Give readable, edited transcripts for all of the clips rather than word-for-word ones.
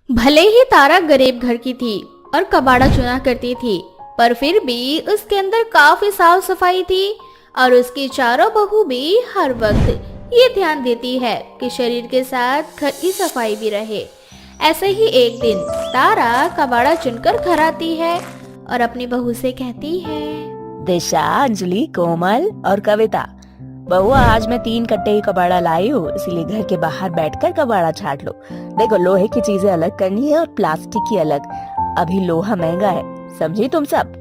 भले ही तारा गरीब घर की थी और कबाड़ा चुना करती थी, पर फिर भी उसके अंदर काफी साफ सफाई थी और उसकी चारों बहू भी हर वक्त ये ध्यान देती है कि शरीर के साथ घर की सफाई भी रहे। ऐसे ही एक दिन तारा कबाड़ा चुनकर घर आती है और अपनी बहू से कहती है, दिशा, अंजलि, कोमल और कविता, बहू आज मैं 3 कट्टे ही कबाड़ा लाई हूँ, इसीलिए घर के बाहर बैठकर कबाड़ा छाट लो। देखो, लोहे की चीजें अलग करनी है और प्लास्टिक की अलग। अभी लोहा महंगा है, समझी तुम सब?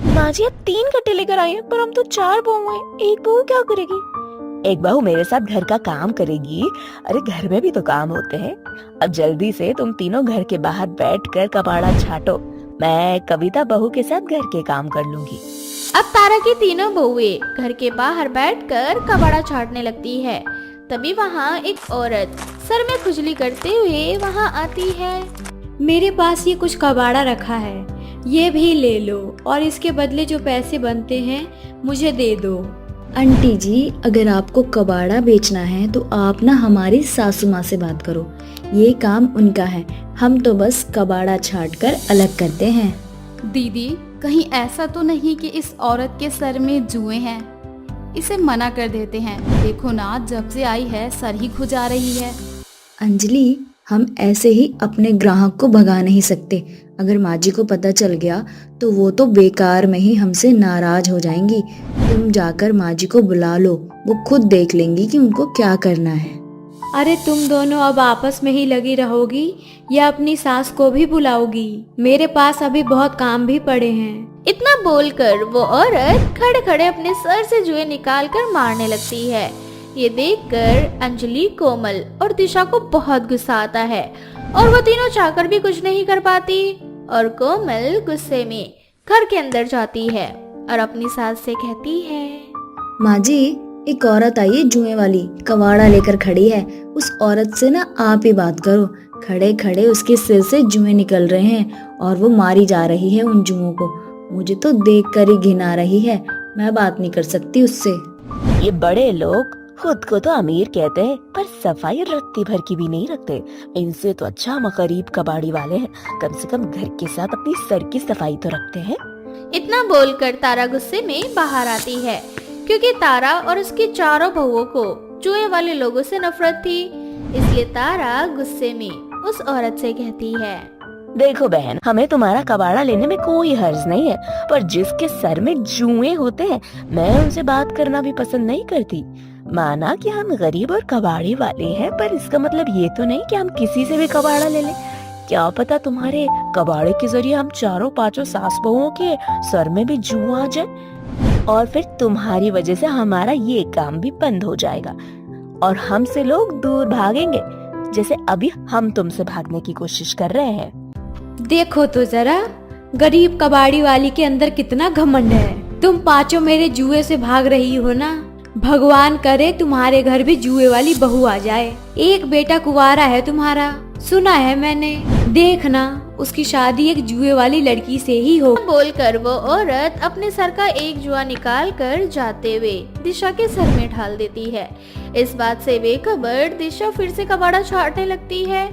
माँ जी, आप 3 कट्टे लेकर आई हैं, पर हम तो 4 बहू हैं। एक बहू क्या करेगी? एक बहू मेरे साथ घर का काम करेगी। अरे घर में भी तो काम होते हैं। अब जल्दी से तुम तीनों घर के बाहर बैठकर कबाड़ा छाटो। मैं कविता बहू के साथ घर के काम कर लूंगी। अब तारा की तीनों बहुएं घर के बाहर बैठकर कबाड़ा छाटने लगती है। तभी वहाँ एक औरत सर में खुजली करते हुए वहाँ आती है। मेरे पास ये कुछ कबाड़ा रखा है, ये भी ले लो और इसके बदले जो पैसे बनते हैं मुझे दे दो। आंटी जी, अगर आपको कबाड़ा बेचना है तो आप ना हमारी सासू माँ से बात करो, ये काम उनका है। हम तो बस कबाड़ा छाट कर अलग करते हैं। दीदी, कहीं ऐसा तो नहीं कि इस औरत के सर में जुएं हैं? इसे मना कर देते हैं। देखो ना, जब से आई है सर ही खुजा रही है। अंजलि, हम ऐसे ही अपने ग्राहक को भगा नहीं सकते। अगर माँ जी को पता चल गया तो वो तो बेकार में ही हमसे नाराज हो जाएंगी। तुम जाकर माँ जी को बुला लो, वो खुद देख लेंगी कि उनको क्या करना है। अरे तुम दोनों अब आपस में ही लगी रहोगी या अपनी सास को भी बुलाओगी? मेरे पास अभी बहुत काम भी पड़े हैं। इतना बोलकर वो औरत खड़े खड़े अपने सर से जुएं निकाल कर मारने लगती है। ये देखकर अंजलि, कोमल और दिशा को बहुत गुस्सा आता है और वो तीनों चाहकर भी कुछ नहीं कर पाती। और कोमल गुस्से में घर के अंदर जाती है और अपनी सास से कहती है, माँ जी, एक औरत आई है जुए वाली, कबाड़ा लेकर खड़ी है। उस औरत से ना आप ही बात करो। खड़े खड़े उसके सिर से जुए निकल रहे हैं और वो मारी जा रही है उन जुओं को। मुझे तो देखकर ही घिन आ रही है। मैं बात नहीं कर सकती उससे। ये बड़े लोग खुद को तो अमीर कहते हैं, पर सफाई रत्ती भर की भी नहीं रखते। इनसे तो अच्छा हम गरीब कबाड़ी वाले हैं, कम से कम घर के साथ अपनी सर की सफाई तो रखते हैं। इतना बोलकर तारा गुस्से में बाहर आती है, क्योंकि तारा और उसकी चारों बहुओं को जुए वाले लोगों से नफरत थी। इसलिए तारा गुस्से में उस औरत से कहती है, देखो बहन, हमें तुम्हारा कबाड़ा लेने में कोई हर्ज नहीं है, पर जिसके सर में जुए होते हैं, मैं उनसे बात करना भी पसंद नहीं करती। माना कि हम गरीब और कबाड़े वाले हैं, पर इसका मतलब ये तो नहीं कि हम किसी से भी कबाड़ा ले लें। क्या पता तुम्हारे कबाड़े के जरिए हम चारों पांचों सास बहुओं के सर में भी जुआ आ जाए और फिर तुम्हारी वजह से हमारा ये काम भी बंद हो जाएगा और हमसे लोग दूर भागेंगे, जैसे अभी हम तुमसे भागने की कोशिश कर रहे हैं। देखो तो जरा, गरीब कबाड़ी वाली के अंदर कितना घमंड है। तुम पांचों मेरे जुए से भाग रही हो ना। भगवान करे तुम्हारे घर भी जुए वाली बहू आ जाए। एक बेटा कुंवारा है तुम्हारा, सुना है मैंने। देखना, उसकी शादी एक जुए वाली लड़की से ही हो। बोलकर वो औरत अपने सर का एक जुआ निकाल कर जाते हुए दिशा के सर में ढाल देती है। इस बात से बेखबर दिशा फिर से कबाड़ा छाटने लगती है।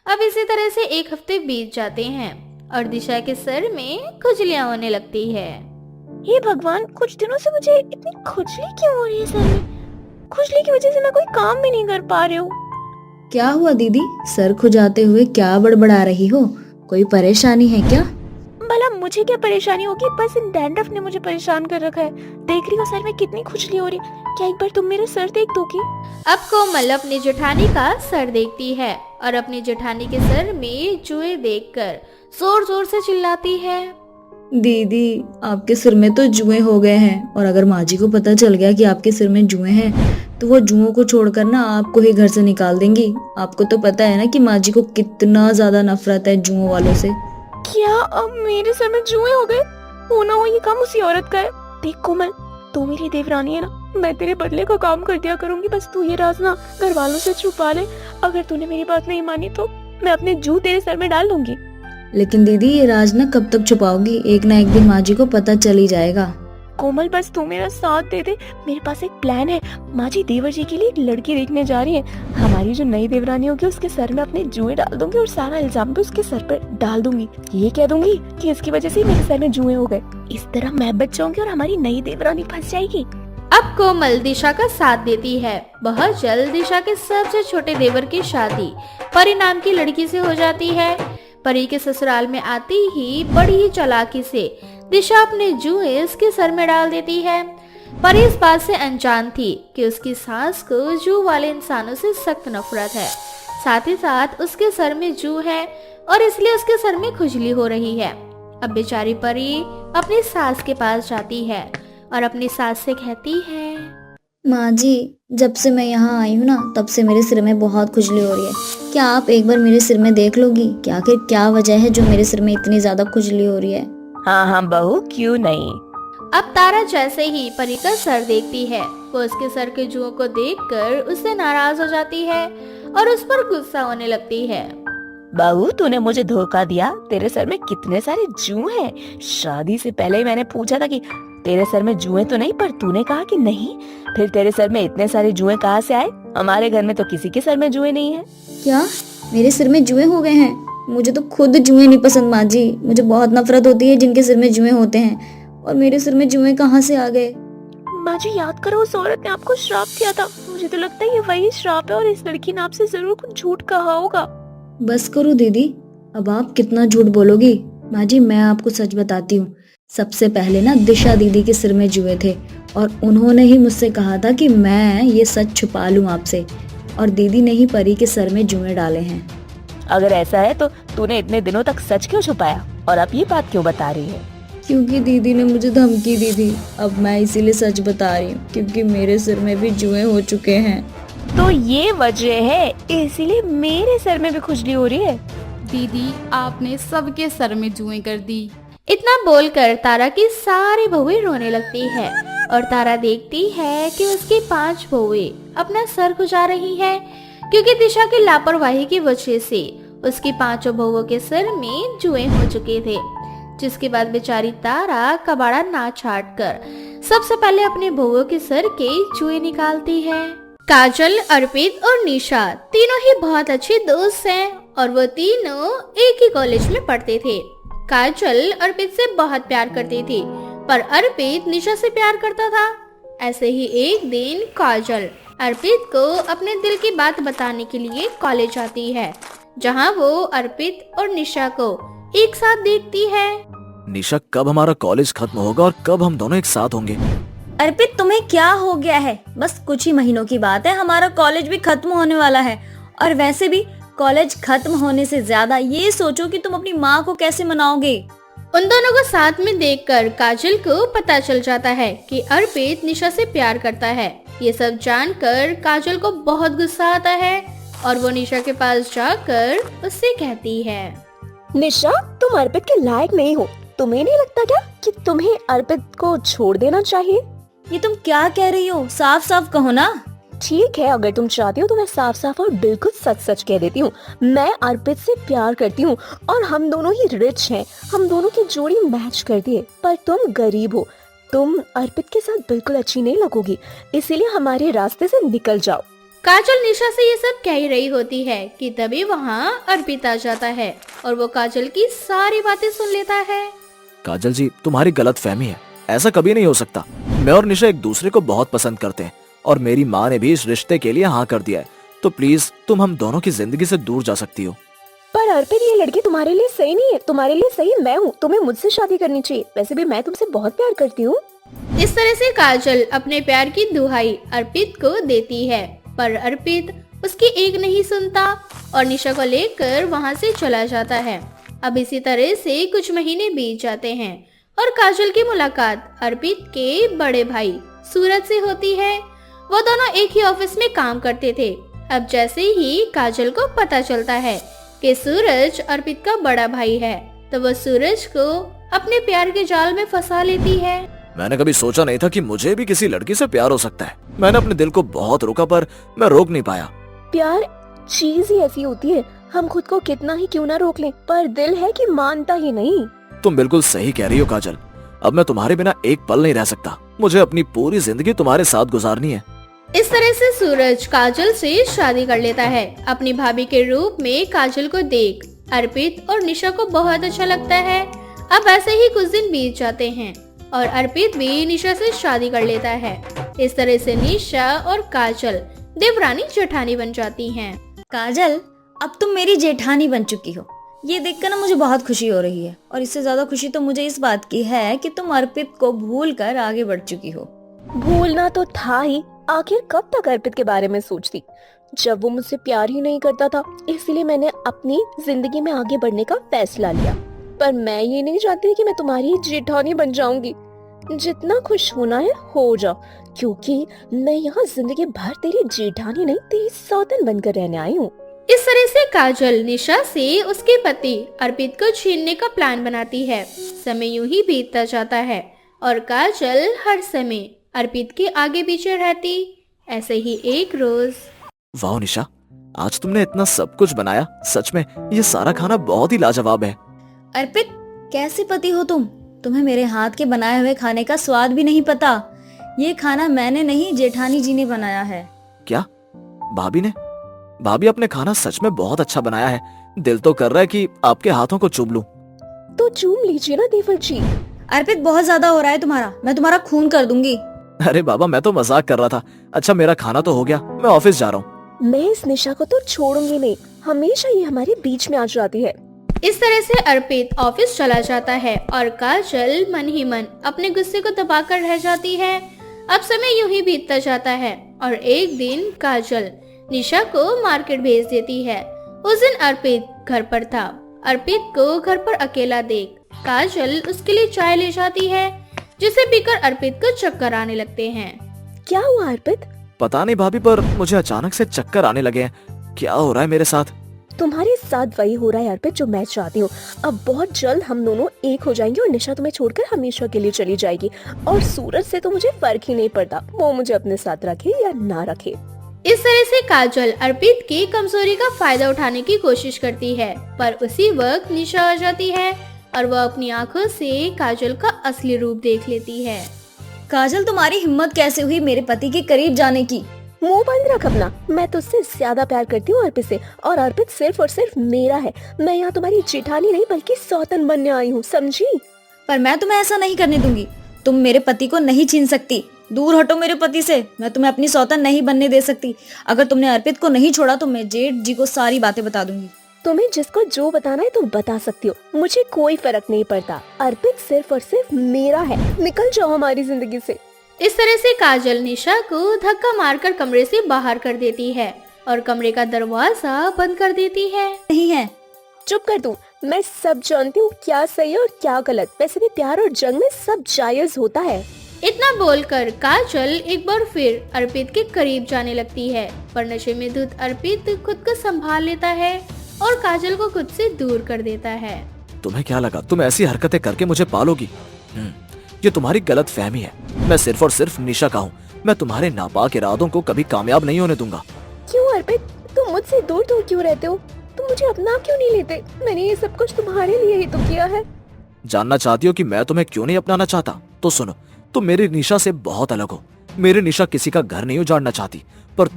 अब इसी तरह से 1 हफ्ते बीत जाते हैं और दिशा के सर में खुजलियां होने लगती है। हे भगवान, कुछ दिनों से मुझे इतनी खुजली क्यों हो रही है सर में? खुजली की वजह से मैं कोई काम भी नहीं कर पा रही हूँ। क्या हुआ दीदी, सर खुजाते हुए क्या बड़बड़ा रही हो? कोई परेशानी है क्या? भला मुझे क्या परेशानी होगी, बस इन डैंड्रफ ने मुझे परेशान कर रखा है। देख रही हो सर में कितनी खुजली हो रही है। क्या एक बार तुम मेरा सर देख दोगी? अब कोमल अपनी जेठानी का सर देखती है और अपनी जेठानी के सर में जुए देखकर जोर जोर से चिल्लाती है, दीदी, आपके सिर में तो जुए हो गए हैं और अगर माँ जी को पता चल गया कि आपके सिर में जुए हैं तो वो जुओं को छोड़कर ना आपको ही घर से निकाल देंगी। आपको तो पता है ना कि माँ जी को कितना ज्यादा नफरत है जुओं वालों से। क्या अब मेरे सर में जुए हो गए? हो ना हो ये काम उसी औरत का है। देख कोमल, तू मेरी देवरानी है ना, मैं तेरे बदले का काम कर दिया करूंगी। बस तू ये राज ना घर वालों से छुपा ले। अगर तूने मेरी बात नहीं मानी तो मैं अपने जू तेरे सर में डाल दूंगी। लेकिन दीदी, ये राज ना कब तक छुपाओगी? एक ना एक दिन माँ जी को पता चल ही जाएगा। कोमल बस तू मेरा साथ दे दे, मेरे पास एक प्लान है। माँ जी देवर जी के लिए एक लड़की देखने जा रही है। हमारी जो नई देवरानी होगी उसके सर में अपने जुएं डाल दूंगी और सारा इल्जाम भी उसके सर पर डाल दूंगी। ये कह दूंगी कि इसकी वजह से मेरे सर में जुएं हो गए। इस तरह मैं बच जाऊंगी और हमारी नई देवरानी फंस जाएगी। अब कोमल दिशा का साथ देती है। बहुत जल्द दिशा के सबसे छोटे देवर की शादी परी नाम की लड़की से हो जाती है। परी के ससुराल में आते ही बड़ी ही चालाकी से दिशा अपने जुएं उसके सर में डाल देती है। परी इस बात से अनजान थी कि उसकी सास को जू वाले इंसानों से सख्त नफरत है। साथ ही साथ उसके सर में जू है और इसलिए उसके सर में खुजली हो रही है। अब बेचारी परी अपनी सास के पास जाती है और अपनी सास से कहती है, माँ जी, जब से मैं यहाँ आई हूँ ना, तब से मेरे सिर में बहुत खुजली हो रही है। क्या आप एक बार मेरे सिर में देख लोगी कि आखिर क्या वजह है जो मेरे सिर में इतनी ज्यादा खुजली हो रही है? हाँ हाँ बहू, क्यों नहीं। अब तारा जैसे ही परी का सर देखती है, वो उसके सर के जुओं को देखकर उससे नाराज हो जाती है और उस पर गुस्सा होने लगती है। बहू, तूने मुझे धोखा दिया। तेरे सर में कितने सारे जुएं हैं। शादी से पहले ही मैंने पूछा था कि तेरे सर में जुएं तो नहीं, पर तूने कहा कि नहीं। फिर तेरे सर में इतने सारे जुएं कहाँ से आए? हमारे घर में तो किसी के सर में जुएं नहीं है। क्या मेरे सिर में जुएं हो गए हैं? मुझे तो खुद जुएं नहीं पसंद माँ जी। मुझे बहुत नफरत होती है जिनके सिर में जुएं होते हैं, और मेरे सिर में जुएं कहाँ से आ गए? माँ जी याद करो, उस औरत ने आपको श्राप दिया था। मुझे तो लगता है ये वही श्राप है और इस लड़की ने आपसे जरूर कुछ झूठ कहा होगा। बस करो दीदी, अब आप कितना झूठ बोलोगी? माँ जी, मैं आपको सच बताती हूँ। सबसे पहले ना दिशा दीदी के सिर में जुए थे और उन्होंने ही मुझसे कहा था कि मैं ये सच छुपा लूं आपसे, और दीदी ने ही परी के सर में जुए डाले हैं। अगर ऐसा है तो तूने इतने दिनों तक सच क्यों छुपाया और अब ये बात क्यों बता रही है? क्योंकि दीदी ने मुझे धमकी दी थी। अब मैं इसीलिए सच बता रही हूँ, क्योंकि मेरे सिर में भी जुए हो चुके हैं। तो ये वजह है, इसीलिए मेरे सर में भी खुजली हो रही है। दीदी, आपने सबके सर में जुएं कर दी। इतना बोलकर तारा की सारी बहुएं रोने लगती है और तारा देखती है कि उसकी 5 बहुएं अपना सर खुजा रही है, क्योंकि दिशा की लापरवाही की वजह से उसकी 5 बहुओं के सर में जुएं हो चुके थे। जिसके बाद बेचारी तारा कबाड़ा ना छाट कर सबसे पहले अपने बहुओं के सर के जुएं निकालती है। काजल, अर्पित और निशा तीनों ही बहुत अच्छे दोस्त हैं और वो तीनों एक ही कॉलेज में पढ़ते थे। काजल अर्पित से बहुत प्यार करती थी, पर अर्पित निशा से प्यार करता था। ऐसे ही एक दिन काजल अर्पित को अपने दिल की बात बताने के लिए कॉलेज आती है, जहां वो अर्पित और निशा को एक साथ देखती है। निशा, कब हमारा कॉलेज खत्म होगा और कब हम दोनों एक साथ होंगे? अर्पित, तुम्हें क्या हो गया है? बस कुछ ही महीनों की बात है, हमारा कॉलेज भी खत्म होने वाला है। और वैसे भी कॉलेज खत्म होने से ज्यादा ये सोचो कि तुम अपनी माँ को कैसे मनाओगे। उन दोनों को साथ में देखकर काजल को पता चल जाता है कि अर्पित निशा से प्यार करता है। ये सब जानकर काजल को बहुत गुस्सा आता है और वो निशा के पास जाकर उससे कहती है, निशा, तुम अर्पित के लायक नहीं हो। तुम्हें नहीं लगता क्या कि तुम्हें अर्पित को छोड़ देना चाहिए? ये तुम क्या कह रही हो? साफ साफ कहो ना। ठीक है, अगर तुम चाहती हो तो मैं साफ साफ और बिल्कुल सच सच कह देती हूँ। मैं अर्पित से प्यार करती हूँ और हम दोनों ही रिच हैं। हम दोनों की जोड़ी मैच करती है, पर तुम गरीब हो। तुम अर्पित के साथ बिल्कुल अच्छी नहीं लगोगी, इसीलिए हमारे रास्ते से निकल जाओ। काजल निशा से ये सब कह ही रही होती है कि तभी वहाँ अर्पित आ जाता है और वो काजल की सारी बातें सुन लेता है। काजल जी, तुम्हारी गलत फहमी है। ऐसा कभी नहीं हो सकता। मैं और निशा एक दूसरे को बहुत पसंद करते हैं और मेरी माँ ने भी इस रिश्ते के लिए हाँ कर दिया है। तो प्लीज तुम हम दोनों की जिंदगी से दूर जा सकती हो। पर अर्पित, ये लड़की तुम्हारे लिए सही नहीं है। तुम्हारे लिए सही मैं हूँ। तुम्हें मुझसे शादी करनी चाहिए। वैसे भी मैं तुमसे बहुत प्यार करती हूँ। इस तरह से काजल अपने प्यार की दुहाई अर्पित को देती है, पर अर्पित उसकी एक नहीं सुनता और निशा को लेकर वहाँ से चला जाता है। अब इसी तरह से कुछ महीने बीत जाते हैं और काजल की मुलाकात अर्पित के बड़े भाई सूरज से होती है। वो दोनों एक ही ऑफिस में काम करते थे। अब जैसे ही काजल को पता चलता है कि सूरज अर्पित का बड़ा भाई है, तो वो सूरज को अपने प्यार के जाल में फंसा लेती है। मैंने कभी सोचा नहीं था कि मुझे भी किसी लड़की से प्यार हो सकता है। मैंने अपने दिल को बहुत रोका, पर मैं रोक नहीं पाया। प्यार चीज ही ऐसी होती है, हम खुद को कितना ही क्यों ना रोक लें, पर दिल है कि मानता ही नहीं। तुम बिल्कुल सही कह रही हो काजल। अब मैं तुम्हारे बिना एक पल नहीं रह सकता। मुझे अपनी पूरी जिंदगी तुम्हारे साथ गुजारनी है। इस तरह से सूरज काजल से शादी कर लेता है। अपनी भाभी के रूप में काजल को देख अर्पित और निशा को बहुत अच्छा लगता है। अब ऐसे ही कुछ दिन बीत जाते हैं और अर्पित भी निशा से शादी कर लेता है। इस तरह से निशा और काजल देवरानी जेठानी बन जाती हैं। काजल, अब तुम मेरी जेठानी बन चुकी हो। ये देखकर ना मुझे बहुत खुशी हो रही है, और इससे ज्यादा खुशी तो मुझे इस बात की है कि तुम अर्पित को भूल कर आगे बढ़ चुकी हो। भूलना तो था ही, आखिर कब तक अर्पित के बारे में सोचती जब वो मुझसे प्यार ही नहीं करता था। इसलिए मैंने अपनी जिंदगी में आगे बढ़ने का फैसला लिया। पर मैं ये नहीं चाहती कि मैं तुम्हारी जेठानी बन जाऊंगी। जितना खुश होना है हो जाओ, क्योंकि मैं यहाँ जिंदगी भर तेरी जेठानी नहीं, तेरी सौतन बनकर रहने आई हूँ। इस तरह से काजल निशा से उसके पति अर्पित को छीनने का प्लान बनाती है। समय यूं ही बीतता जाता है और काजल हर समय अर्पित के आगे पीछे रहती। ऐसे ही एक रोज। वाह निशा, आज तुमने इतना सब कुछ बनाया। सच में ये सारा खाना बहुत ही लाजवाब है। अर्पित, कैसे पति हो तुम? तुम्हें मेरे हाथ के बनाए हुए खाने का स्वाद भी नहीं पता। ये खाना मैंने नहीं, जेठानी जी ने बनाया है। क्या भाभी ने? भाभी, अपने खाना सच में बहुत अच्छा बनाया है। दिल तो कर रहा है कि आपके हाथों को चूम लूं। तो चूम लीजिए ना देवर जी। अर्पित, बहुत ज्यादा हो रहा है तुम्हारा। मैं तुम्हारा खून कर दूंगी। अरे बाबा, मैं तो मजाक कर रहा था। अच्छा, मेरा खाना तो हो गया, मैं ऑफिस जा रहा हूँ। मैं इस निशा को तो छोड़ूंगी नहीं, हमेशा ये हमारे बीच में आ जाती है। इस तरह से अर्पित ऑफिस चला जाता है और काजल मन ही मन अपने गुस्से को दबाकर रह जाती है। अब समय यूं ही बीतता जाता है और एक दिन काजल निशा को मार्केट भेज देती है। उस दिन अर्पित घर पर था। अर्पित को घर पर अकेला देख काजल उसके लिए चाय ले जाती है, जिसे पीकर अर्पित को चक्कर आने लगते हैं। क्या हुआ अर्पित? पता नहीं भाभी, पर मुझे अचानक से चक्कर आने लगे हैं। क्या हो रहा है मेरे साथ? तुम्हारे साथ वही हो रहा है अर्पित जो मैं चाहती हूँ। अब बहुत जल्द हम दोनों एक हो जाएंगे और निशा तुम्हें छोड़कर हमेशा के लिए चली जाएगी। और सूरज से तो मुझे फर्क ही नहीं पड़ता, वो मुझे अपने साथ रखे या ना रखे। इस तरह से काजल अर्पित की कमजोरी का फायदा उठाने की कोशिश करती है, पर उसी वक्त निशा आ जाती है और वह अपनी आंखों से काजल का असली रूप देख लेती है। काजल, तुम्हारी हिम्मत कैसे हुई मेरे पति के करीब जाने की? मुंह बंद रख अपना। मैं तुझसे ज्यादा प्यार करती हूँ अर्पित से, और अर्पित सिर्फ और सिर्फ मेरा है। मैं यहाँ तुम्हारी जेठानी नहीं बल्कि सौतन बनने आई हूँ, समझी? पर मैं तुम्हें ऐसा नहीं करने दूंगी। तुम मेरे पति को नहीं छीन सकती। दूर हटो मेरे पति से। मैं तुम्हें अपनी सौतन नहीं बनने दे सकती। अगर तुमने अर्पित को नहीं छोड़ा तो मैं जेठ जी को सारी बातें बता दूंगी। तुम्हें जिसको जो बताना है तुम बता सकती हो, मुझे कोई फर्क नहीं पड़ता। अर्पित सिर्फ और सिर्फ मेरा है। निकल जाओ हमारी जिंदगी से। इस तरह से काजल निशा को धक्का मारकर कमरे से बाहर कर देती है और कमरे का दरवाजा बंद कर देती है। नहीं है। चुप कर तू। मैं सब जानती हूँ क्या सही है और क्या गलत। वैसे भी प्यार और जंग में सब जायज होता है। इतना बोलकर काजल एक बार फिर अर्पित के करीब जाने लगती है, पर नशे में धुत अर्पित खुद को संभाल लेता है और काजल को खुद से दूर कर देता है। तुम्हें क्या लगा तुम ऐसी हरकतें करके मुझे पालोगी? ये तुम्हारी गलत फहमी है। मैं सिर्फ और सिर्फ निशा का हूँ। मैं तुम्हारे नापाक इरादों को कभी कामयाब नहीं होने दूंगा। क्यों अर्पित, तुम मुझसे दूर दूर क्यों रहते हो? तुम मुझे अपना क्यों नहीं लेते? मैंने ये सब कुछ तुम्हारे लिए ही तो किया है। जानना चाहती हो कि मैं तुम्हें क्यों नहीं अपनाना चाहता? तो सुनो, तुम मेरी निशा से बहुत अलग हो। मेरी निशा किसी का घर नहीं उजाड़ना चाहती, पर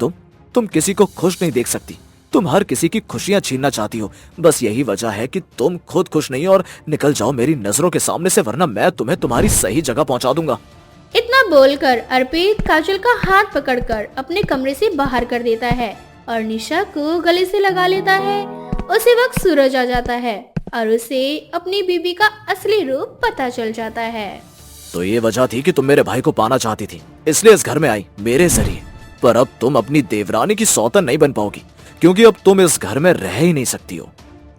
तुम किसी को खुश नहीं देख सकती। तुम हर किसी की खुशियां छीनना चाहती हो। बस यही वजह है कि तुम खुद खुश नहीं हो और निकल जाओ मेरी नजरों के सामने से, वरना मैं तुम्हें तुम्हारी सही जगह पहुंचा दूंगा। इतना बोलकर अर्पित काजल का हाथ पकड़कर अपने कमरे से बाहर कर देता है और निशा को गले से लगा लेता है। उसी वक्त सूरज आ जाता है और उसे अपनी बीबी का असली रूप पता चल जाता है। तो ये वजह थी कि तुम मेरे भाई को पाना चाहती थी, इसलिए इस घर में आई मेरे जरिए। पर अब तुम अपनी देवरानी की सौतन नहीं बन पाओगी, क्योंकि अब तुम इस घर में रह ही नहीं सकती हो।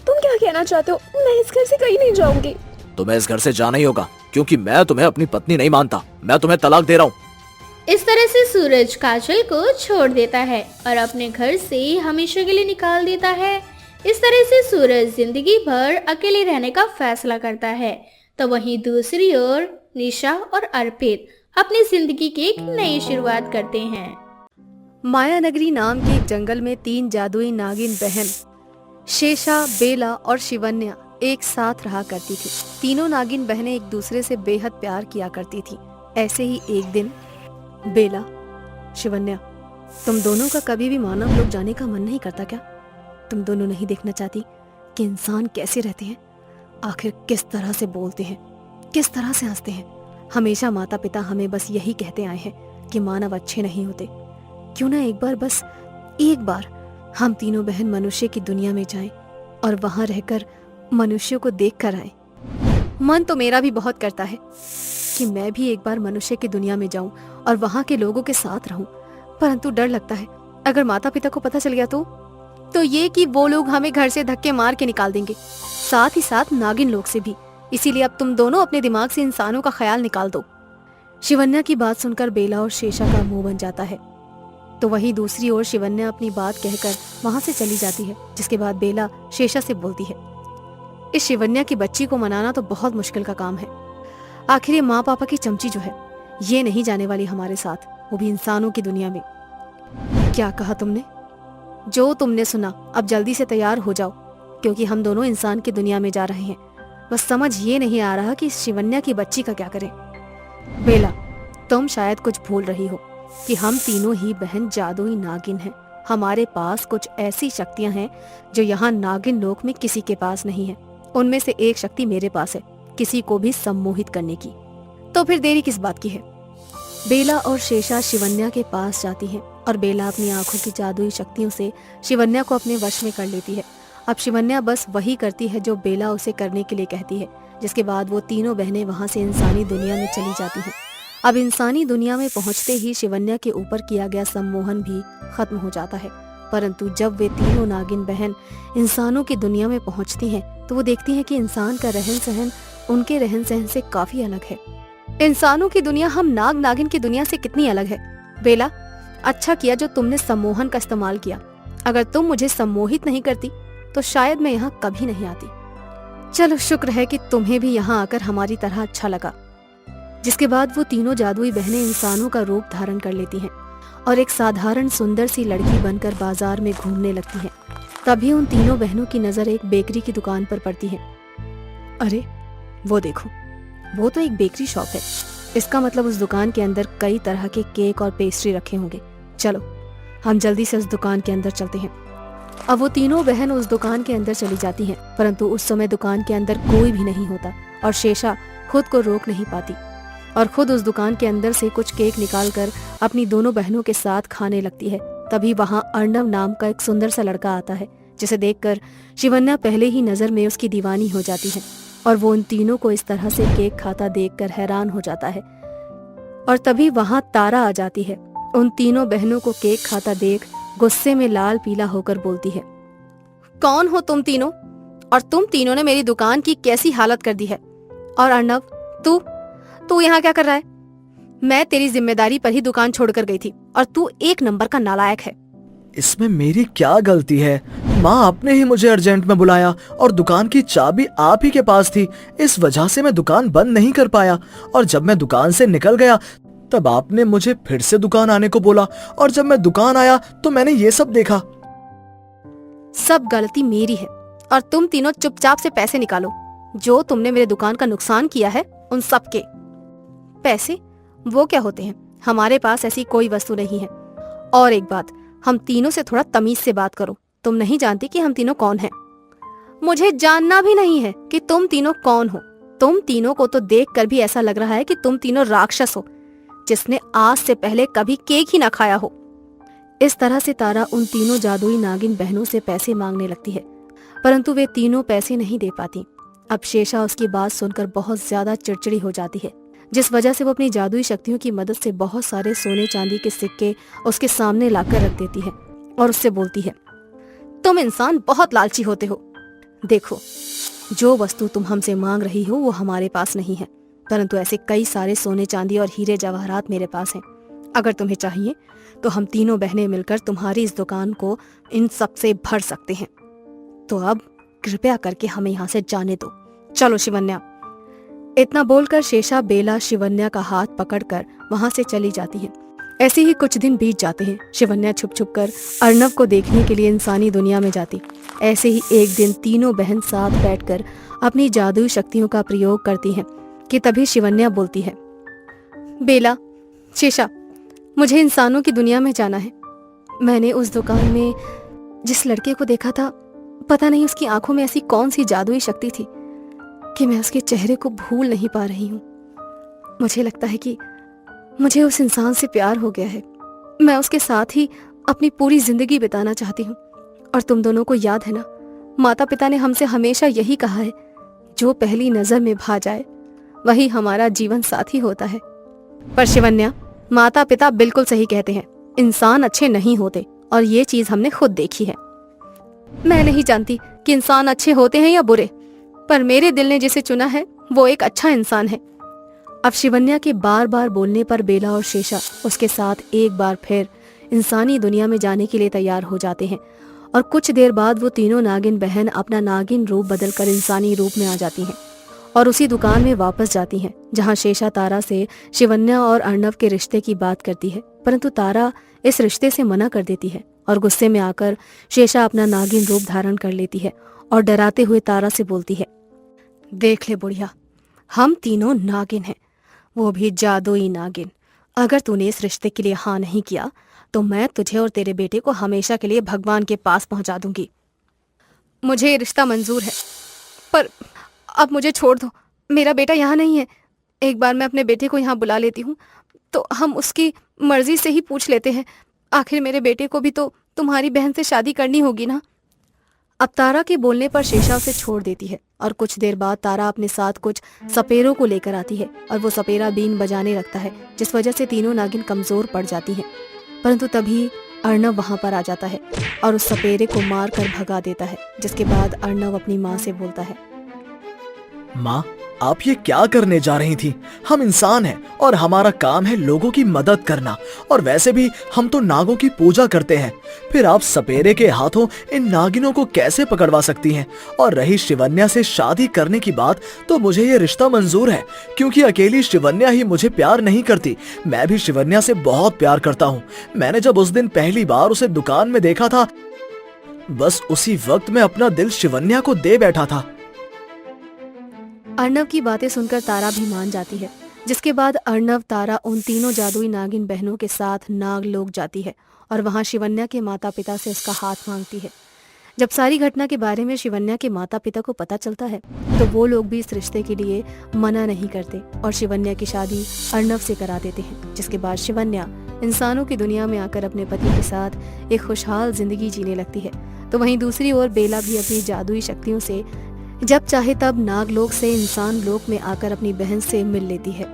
तुम क्या कहना चाहते हो? मैं इस घर से कहीं नहीं जाऊंगी। तुम्हें इस घर से जाना ही होगा, क्योंकि मैं तुम्हें अपनी पत्नी नहीं मानता। मैं तुम्हें तलाक दे रहा हूँ। इस तरह से सूरज काजल को छोड़ देता है और अपने घर से हमेशा के लिए निकाल देता है। इस तरह से सूरज जिंदगी भर अकेले रहने का फैसला करता है। तो वहीं दूसरी ओर निशा और अर्पित अपनी जिंदगी की एक नई शुरुआत करते हैं। माया नगरी नाम के एक जंगल में 3 जादुई नागिन बहन शेषा, बेला और शिवन्या एक साथ रहा करती थी। तीनों नागिन बहनें एक दूसरे से बेहद प्यार किया करती थी। ऐसे ही एक दिन बेला, शिवन्या, तुम दोनों का कभी भी मानव लोक जाने का मन नहीं करता क्या? तुम दोनों नहीं देखना चाहती कि इंसान कैसे रहते हैं, आखिर किस तरह से बोलते हैं, किस तरह से हंसते हैं? हमेशा माता पिता हमें बस यही कहते आए हैं कि मानव अच्छे नहीं होते। क्यों ना एक बार, बस एक बार हम तीनों बहन मनुष्य की दुनिया में जाएं और वहां रहकर मनुष्यों को देख कर आए। मन तो मेरा भी बहुत करता है कि मैं भी एक बार मनुष्य की दुनिया में जाऊं और वहां के लोगों के साथ रहूं, परंतु डर लगता है अगर माता पिता को पता चल गया तो ये कि वो लोग हमें घर से धक्के मार के निकाल देंगे, साथ ही साथ नागिन लोग से भी। इसीलिए अब तुम दोनों अपने दिमाग से इंसानों का ख्याल निकाल दो। शिवन्या की बात सुनकर बेला और शेषा का मुंह बन जाता है। तो वहीं दूसरी ओर शिवन्या अपनी बात कहकर वहां से चली जाती है, जिसके बाद बेला शेषा से बोलती है, इस शिवन्या की बच्ची को मनाना तो बहुत मुश्किल का काम है। आखिर ये माँ पापा की चमची जो है, ये नहीं जाने वाली हमारे साथ, वो भी इंसानों की दुनिया में। क्या कहा तुमने? जो तुमने सुना, अब जल्दी से तैयार हो जाओ, क्योंकि हम दोनों इंसान की दुनिया में जा रहे हैं। बस समझ ये नहीं आ रहा कि शिवन्या की बच्ची का क्या करें। बेला, तुम शायद कुछ भूल रही हो कि हम तीनों ही बहन जादुई नागिन हैं। हमारे पास कुछ ऐसी शक्तियां हैं जो यहाँ नागिन लोक में किसी के पास नहीं है। उनमें से एक शक्ति मेरे पास है, किसी को भी सम्मोहित करने की। तो फिर देरी किस बात की है? बेला और शेषा शिवन्या के पास जाती हैं और बेला अपनी आंखों की जादुई शक्तियों से शिवन्या को अपने वश में कर लेती है। अब शिवन्या बस वही करती है जो बेला उसे करने के लिए कहती है, जिसके बाद वो तीनों बहनें वहां से इंसानी दुनिया में चली जाती हैं। अब इंसानी दुनिया में पहुंचते ही शिवन्या के ऊपर किया गया सम्मोहन भी खत्म हो जाता है। परंतु जब वे तीनों नागिन बहन इंसानों की दुनिया में पहुंचती हैं तो वो देखती हैं कि इंसान का रहन सहन उनके रहन सहन से काफी अलग है। इंसानों की दुनिया हम नाग नागिन की दुनिया से कितनी अलग है। बेला, अच्छा किया जो तुमने सम्मोहन का इस्तेमाल किया। अगर तुम मुझे सम्मोहित नहीं करती तो शायद मैं यहाँ कभी नहीं आती। चलो, शुक्र है कि तुम्हें भी यहाँ आकर हमारी तरह अच्छा लगा। जिसके बाद वो तीनों जादुई बहनें इंसानों का रूप धारण कर लेती हैं और एक साधारण सुंदर सी लड़की बनकर बाजार में घूमने लगती हैं। तभी उन तीनों बहनों की नजर एक बेकरी की दुकान पर पड़ती है। अरे वो देखो, वो तो एक बेकरी शॉप है। इसका मतलब उस दुकान के अंदर कई तरह के केक और पेस्ट्री रखे होंगे। चलो, हम जल्दी से उस दुकान के अंदर चलते हैं। अब वो तीनों बहन उस दुकान के अंदर चली जाती हैं, परंतु उस समय दुकान के अंदर कोई भी नहीं होता और शेषा खुद को रोक नहीं पाती और खुद उस दुकान के अंदर से कुछ केक निकालकर अपनी दोनों बहनों के साथ खाने लगती है। तभी वहाँ अर्णव नाम का एक सुंदर सा लड़का आता है, जिसे देखकर शिवन्या पहले ही नजर में उसकी दीवानी हो जाती है और वो उन तीनों को इस तरह से केक खाता देखकर हैरान हो जाता है। और तभी वहाँ तारा आ जाती है। उन तीनों बहनों को केक खाता देख गुस्से में लाल पीला होकर बोलती है, कौन हो तुम तीनों? और तुम तीनों ने मेरी दुकान की कैसी हालत कर दी है? और अर्णव, तू यहाँ क्या कर रहा है? मैं तेरी जिम्मेदारी पर ही दुकान छोड़कर गई थी और तू एक नंबर का नालायक है। इसमें मेरी क्या गलती है? माँ आपने ही मुझे अर्जेंट में बुलाया और दुकान की चाबी आप ही के पास थी। इस वजह से मैं दुकान बंद नहीं कर पाया और जब मैं दुकान से निकल गया तब आपने मुझे फिर से दुकान आने को बोला और जब मैं दुकान आया तो मैंने ये सब देखा। सब गलती मेरी है और तुम तीनों चुपचाप से पैसे निकालो। जो तुमने मेरे दुकान का नुकसान किया है उन सब के पैसे वो क्या होते हैं? हमारे पास ऐसी कोई वस्तु नहीं है। और एक बात, हम तीनों से थोड़ा तमीज से बात करो। तुम नहीं जानती कि हम तीनों कौन हैं। मुझे जानना भी नहीं है कि तुम तीनों कौन हो। तुम तीनों को तो देखकर भी ऐसा लग रहा है कि तुम तीनों राक्षस हो जिसने आज से पहले कभी केक ही ना खाया हो। इस तरह से तारा उन तीनों जादुई नागिन बहनों से पैसे मांगने लगती है, परंतु वे तीनों पैसे नहीं दे पाती। अब शेषा उसकी बात सुनकर बहुत ज्यादा चिड़चिड़ी हो जाती है, जिस वजह से वो अपनी जादुई शक्तियों की मदद से बहुत सारे सोने चांदी के सिक्के उसके सामने लाकर रख देती है और उससे बोलती है, तुम इंसान बहुत लालची होते हो। देखो, जो वस्तु तुम हमसे मांग रही हो वो हमारे पास नहीं है, परंतु ऐसे कई सारे सोने चांदी और हीरे जवाहरात मेरे पास हैं। अगर तुम्हें चाहिए तो हम तीनों बहनें मिलकर तुम्हारी इस दुकान को इन सब से भर सकते हैं। तो अब कृपया करके हमें यहाँ से जाने दो। चलो शिवन्या। इतना बोलकर शेषा बेला शिवन्या का हाथ पकड़कर वहां से चली जाती है। ऐसे ही कुछ दिन बीत जाते हैं। शिवन्या छुप छुप कर अर्णव को देखने के लिए इंसानी दुनिया में जाती ऐसे ही एक दिन तीनों बहन साथ बैठकर अपनी जादुई शक्तियों का प्रयोग करती हैं कि तभी शिवन्या बोलती है, बेला, शेषा, मुझे इंसानों की दुनिया में जाना है। मैंने उस दुकान में जिस लड़के को देखा था, पता नहीं उसकी आंखों में ऐसी कौन सी जादुई शक्ति थी कि मैं उसके चेहरे को भूल नहीं पा रही हूँ। मुझे लगता है कि मुझे उस इंसान से प्यार हो गया है। मैं उसके साथ ही अपनी पूरी जिंदगी बिताना चाहती हूँ। और तुम दोनों को याद है ना, माता पिता ने हमसे हमेशा यही कहा है, जो पहली नजर में भा जाए वही हमारा जीवन साथी होता है। पर शिवन्या, माता पिता बिल्कुल सही कहते हैं, इंसान अच्छे नहीं होते, और ये चीज हमने खुद देखी है। मैं नहीं जानती कि इंसान अच्छे होते हैं या बुरे, पर मेरे दिल ने जिसे चुना है वो एक अच्छा इंसान है। अब शिवन्या के बार बार बोलने पर बेला और शेषा उसके साथ एक बार फिर इंसानी दुनिया में जाने के लिए तैयार हो जाते हैं। और कुछ देर बाद वो तीनों नागिन बहन अपना नागिन रूप बदलकर इंसानी रूप में आ जाती हैं और उसी दुकान में वापस जाती हैं जहां शेषा तारा से शिवन्या और अर्णव के रिश्ते की बात करती है, परंतु तारा इस रिश्ते से मना कर देती है और गुस्से में आकर शेषा अपना नागिन रूप धारण कर लेती है और डराते हुए तारा से बोलती है, देख ले बुढ़िया, हम तीनों नागिन हैं, वो भी जादुई नागिन। अगर तूने इस रिश्ते के लिए हाँ नहीं किया तो मैं तुझे और तेरे बेटे को हमेशा के लिए भगवान के पास पहुंचा दूंगी। मुझे ये रिश्ता मंजूर है, पर अब मुझे छोड़ दो। मेरा बेटा यहाँ नहीं है। एक बार मैं अपने बेटे को यहाँ बुला लेती हूँ, तो हम उसकी मर्जी से ही पूछ लेते हैं। आखिर मेरे बेटे को भी तो तुम्हारी बहन से शादी करनी होगी ना। अब तारा के बोलने पर शेषा उसे छोड़ देती है और कुछ देर बाद तारा अपने साथ कुछ सपेरों को लेकर आती है और वो सपेरा बीन बजाने लगता है, जिस वजह से तीनों नागिन कमजोर पड़ जाती हैं। परंतु तभी अर्णव वहां पर आ जाता है और उस सपेरे को मार कर भगा देता है, जिसके बाद अर्णव अपनी माँ से बोलता है, माँ, आप ये क्या करने जा रही थी? हम इंसान हैं और हमारा काम है लोगों की मदद करना, और वैसे भी हम तो नागों की पूजा करते हैं। फिर आप सपेरे के हाथों इन नागिनों को कैसे पकड़वा सकती हैं? और रही शिवन्या से शादी करने की बात, तो मुझे ये रिश्ता मंजूर है, क्योंकि अकेली शिवन्या ही मुझे प्यार नहीं करती। मैं भी शिवन्या से बहुत प्यार करता हूँ। मैंने जब उस दिन पहली बार उसे दुकान में देखा था, बस उसी वक्त मैं अपना दिल शिवन्या को दे बैठा था। अर्णव की बातें सुनकर तारा भी मान जाती है, जिसके बाद अर्णव, तारा उन तीनों जादुई नागिन बहनों के साथ नागलोक जाती है और वहां शिवन्या के माता पिता से उसका हाथ मांगती है। जब सारी घटना के बारे में शिवन्या के माता पिता को पता चलता है तो वो लोग भी इस रिश्ते के लिए मना नहीं करते और शिवन्या की शादी अर्णव से करा देते हैं, जिसके बाद शिवन्या इंसानों की दुनिया में आकर अपने पति के साथ एक खुशहाल जिंदगी जीने लगती है। तो वहीं दूसरी ओर बेला भी अपनी जादुई शक्तियों से जब चाहे तब नागलोक से इंसान लोक में आकर अपनी बहन से मिल लेती है।